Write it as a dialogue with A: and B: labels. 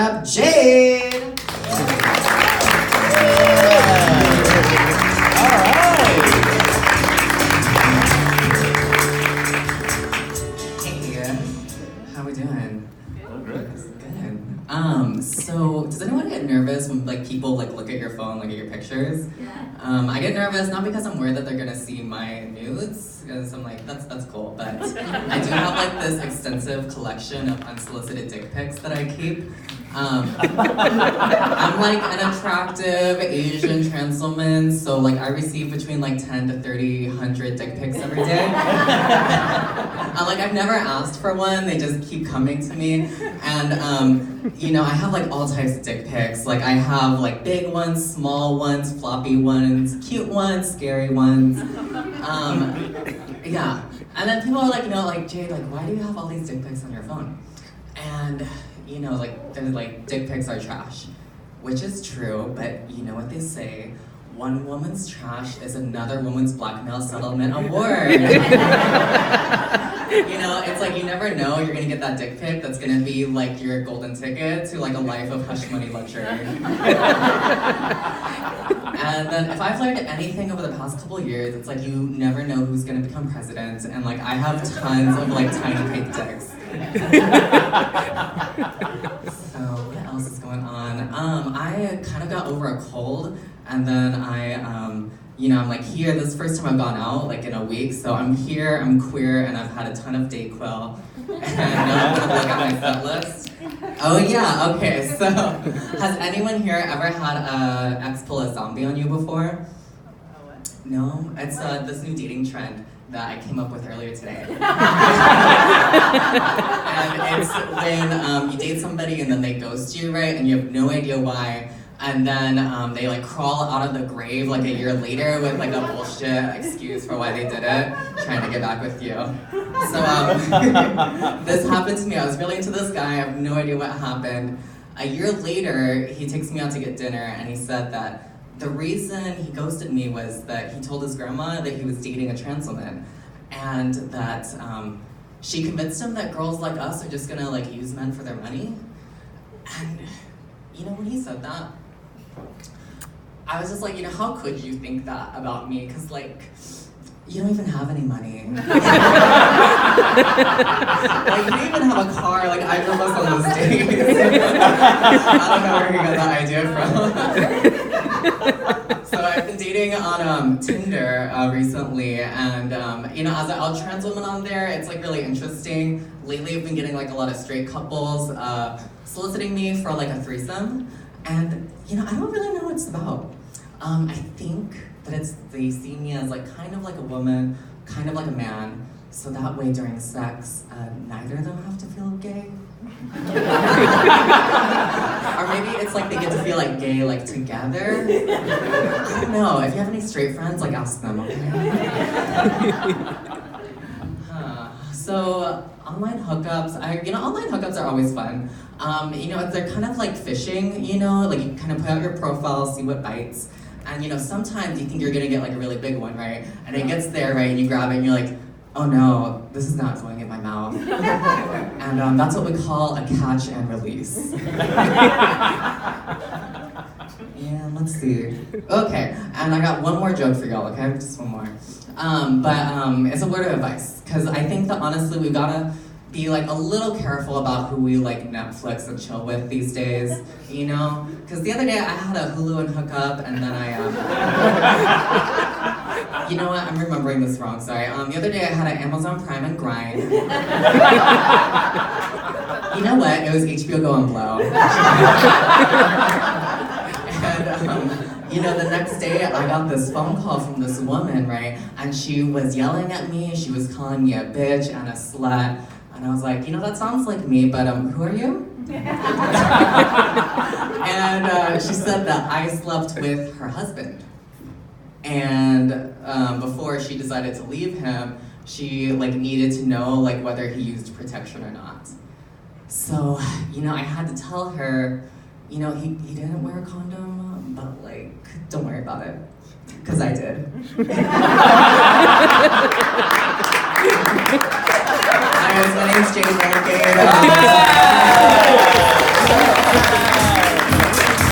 A: up Jade! Hey, how we doing?
B: Good.
A: So does anyone get nervous when like people like look at your phone, look at your pictures?
C: Yeah.
A: I get nervous not because I'm worried that they're gonna see my nudes, because I'm like, that's cool, but I do have like this extensive collection of unsolicited dick pics that I keep. I'm like an attractive Asian trans woman, so like I receive between like 10 to 100 dick pics every day. Like I've never asked for one, they just keep coming to me. And you know, I have like all types of dick pics. Like I have like big ones, small ones, floppy ones, cute ones, scary ones. Yeah. And then people are like, you know, like, Jade, like, why do you have all these dick pics on your phone? And you know, like, they're like, dick pics are trash. Which is true, but you know what they say, one woman's trash is another woman's blackmail settlement award. You know, it's like you never know you're gonna get that dick pic that's gonna be like your golden ticket to like a life of hush money luxury. And then if I've learned anything over the past couple years, it's like you never know who's gonna become president, and like I have tons of like tiny pink dicks. So what else is going on? I kind of got over a cold, and then you know, I'm like here, this is the first time I've gone out, like in a week, so I'm here, I'm queer, and I've had a ton of Dayquil. And now I'm gonna look at my set list. Oh yeah, okay, so has anyone here ever had an ex pull a zombie on you before? No? It's this new dating trend that I came up with earlier today. And it's when you date somebody and then they ghost you, right? And you have no idea why. And then they like crawl out of the grave like a year later with like a bullshit excuse for why they did it, trying to get back with you. So this happened to me. I was really into this guy. I have no idea what happened. A year later, he takes me out to get dinner, and he said that the reason he ghosted me was that he told his grandma that he was dating a trans woman, and that she convinced him that girls like us are just gonna like use men for their money. And you know, when he said that, I was just like, you know, how could you think that about me? Because, like, you don't even have any money. Like, you don't even have a car. Like, I drove us on those days. I don't know where he got that idea from. So I've been dating on Tinder recently, and, you know, as a trans woman on there, it's, like, really interesting. Lately, I've been getting, like, a lot of straight couples soliciting me for, like, a threesome. And, you know, I don't really know what it's about. I think that they see me as like kind of like a woman, kind of like a man, so that way during sex, neither of them have to feel gay. Or maybe it's like they get to feel like gay like together. I don't know, if you have any straight friends, like ask them, okay? So online hookups, online hookups are always fun. You know, they're kind of like fishing, you know, like you kind of put out your profile, see what bites. And you know, sometimes you think you're gonna get like a really big one, right? And it gets there, right, and you grab it and you're like, oh no, this is not going in my mouth. And that's what we call a catch and release. Yeah, let's see. Okay, and I got one more joke for y'all, okay? Just one more. But it's a word of advice, because I think that honestly we gotta be like a little careful about who we like Netflix and chill with these days, you know? Because the other day I had a Hulu and hookup, and then you know what? I'm remembering this wrong. Sorry. The other day I had an Amazon Prime and grind. You know what? It was HBO Go and Blow. And you know, the next day I got this phone call from this woman, right? And she was yelling at me. She was calling me a bitch and a slut. And I was like, you know, that sounds like me, but who are you? And she said that I slept with her husband. And before she decided to leave him, she like needed to know like whether he used protection or not. So, you know, I had to tell her, you know, he didn't wear a condom, but like, don't worry about it. Because I did. Anyways, my name's Jade Renegade.